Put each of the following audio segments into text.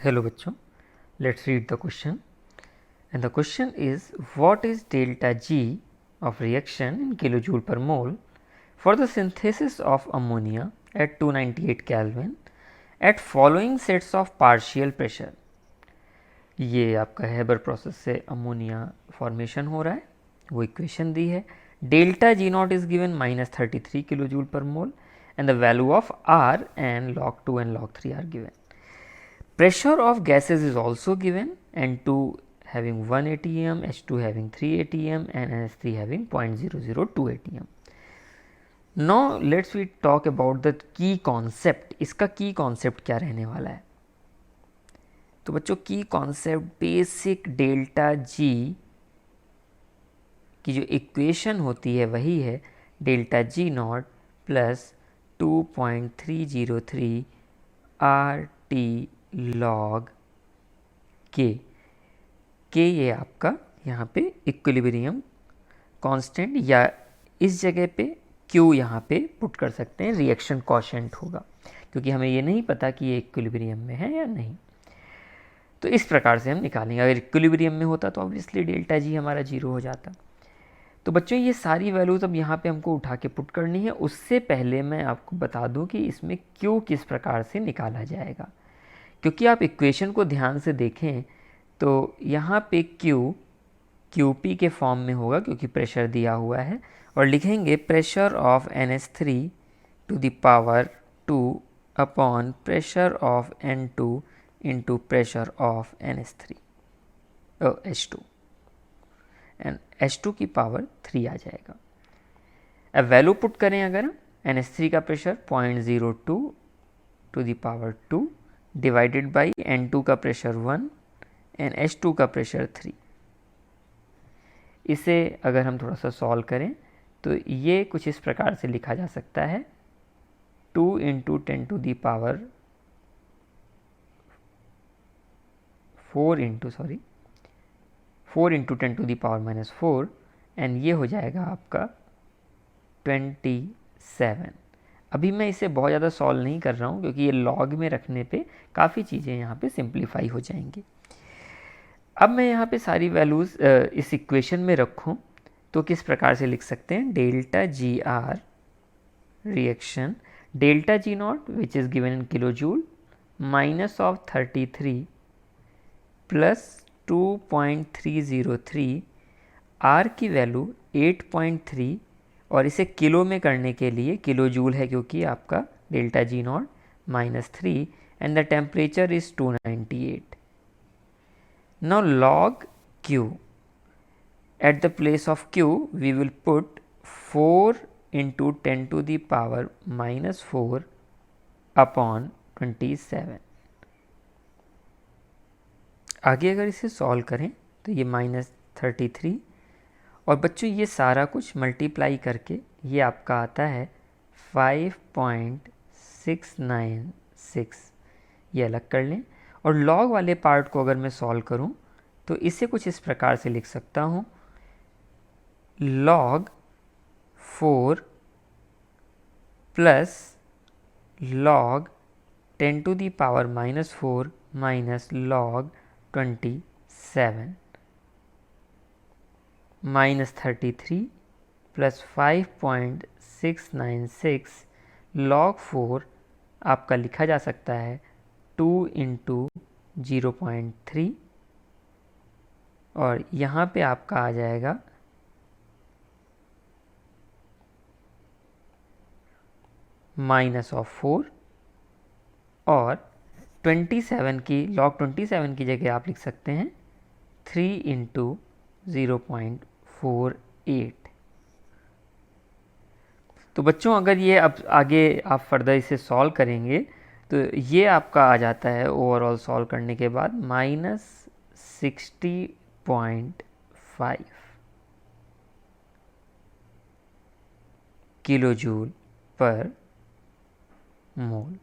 Hello बच्चों, let's read the question. And the question is, what is delta G of reaction in kilojoule per mole for the synthesis of ammonia at 298 Kelvin at following sets of partial pressure? ये आपका Haber process से ammonia formation हो रहा है, वो equation दी है. Delta G not is given -33 kilojoule per mole and the value of R and log 2 and log 3 are given. Pressure of gases is also given, N2 having 1 atm, H2 having 3 atm and NH3 having 0.002 atm. Now let's we talk about the key concept. इसका key concept क्या रहने वाला है? तो बच्चों की concept basic delta G की जो इक्वेशन होती है वही है delta G not plus 2.303 R T log के ये आपका यहाँ पे इक्विलिब्रियम कांस्टेंट या इस जगह पे क्यू यहाँ पे पुट कर सकते हैं, रिएक्शन कोशेंट होगा क्योंकि हमें ये नहीं पता कि ये इक्विलिब्रियम में है या नहीं. तो इस प्रकार से हम निकालेंगे. अगर इक्विलिब्रियम में होता तो ऑब्वियसली डेल्टा जी हमारा जीरो हो जाता. तो बच्चों ये सारी वैल्यूज़ अब यहाँ पे हमको उठा के पुट करनी है. उससे पहले मैं आपको बता दूँ कि इसमें क्यू किस प्रकार से निकाला जाएगा, क्योंकि आप इक्वेशन को ध्यान से देखें तो यहाँ पे क्यू पी के फॉर्म में होगा क्योंकि प्रेशर दिया हुआ है, और लिखेंगे pressure of NH3 to the power 2 upon pressure of N2 into pressure of NH3 H2 and H2 की पावर 3 आ जाएगा. अब वैल्यू पुट करें अगर NH3 का pressure 0.02 to the power 2 divided by N2 का प्रेशर 1 एंड H2 का pressure 3. इसे अगर हम थोड़ा सा सॉल्व करें तो ये कुछ इस प्रकार से लिखा जा सकता है 2 into 10 to the power 4 into 10 to the power -4 and ये हो जाएगा आपका 27. अभी मैं इसे बहुत ज़्यादा सॉल्व नहीं कर रहा हूँ क्योंकि ये लॉग में रखने पे काफ़ी चीज़ें यहाँ पे सिंप्लीफाई हो जाएंगी. अब मैं यहाँ पे सारी वैल्यूज़ इस इक्वेशन में रखूँ तो किस प्रकार से लिख सकते हैं, delta G R reaction delta G not which is given in kilojoule minus of 33 plus 2.303 R की वैल्यू 8.3 और इसे किलो में करने के लिए किलो जूल है क्योंकि आपका delta G not -3 and the temperature is 298. Now log Q, at the place of Q we will put 4 into 10 to the power -4 upon 27. आगे अगर इसे सॉल्व करें तो ये -33 और बच्चों ये सारा कुछ मल्टीप्लाई करके ये आपका आता है 5.696. ये अलग कर लें और लॉग वाले पार्ट को अगर मैं सॉल्व करूं तो इसे कुछ इस प्रकार से लिख सकता हूं, log 4 plus log 10 to the power -4 minus log 27 -33 plus 5.696 log 4 आपका लिखा जा सकता है 2 इंटू 0.3 और यहाँ पे आपका आ जाएगा -4 और 27 की log 27 की जगह आप लिख सकते हैं 3 इंटू 0.48. तो बच्चों अगर ये अब आगे आप फर्दर इसे सॉल्व करेंगे तो ये आपका आ जाता है ओवरऑल सॉल्व करने के बाद -60.5 किलो जूल पर मोल.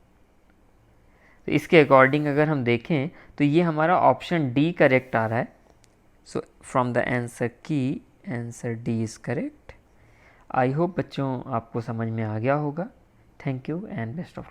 तो इसके अकॉर्डिंग अगर हम देखें तो ये हमारा ऑप्शन डी करेक्ट आ रहा है. सो फ्रॉम द आंसर की answer D is correct. I hope बच्चों आपको समझ में आ गया होगा. Thank you and best of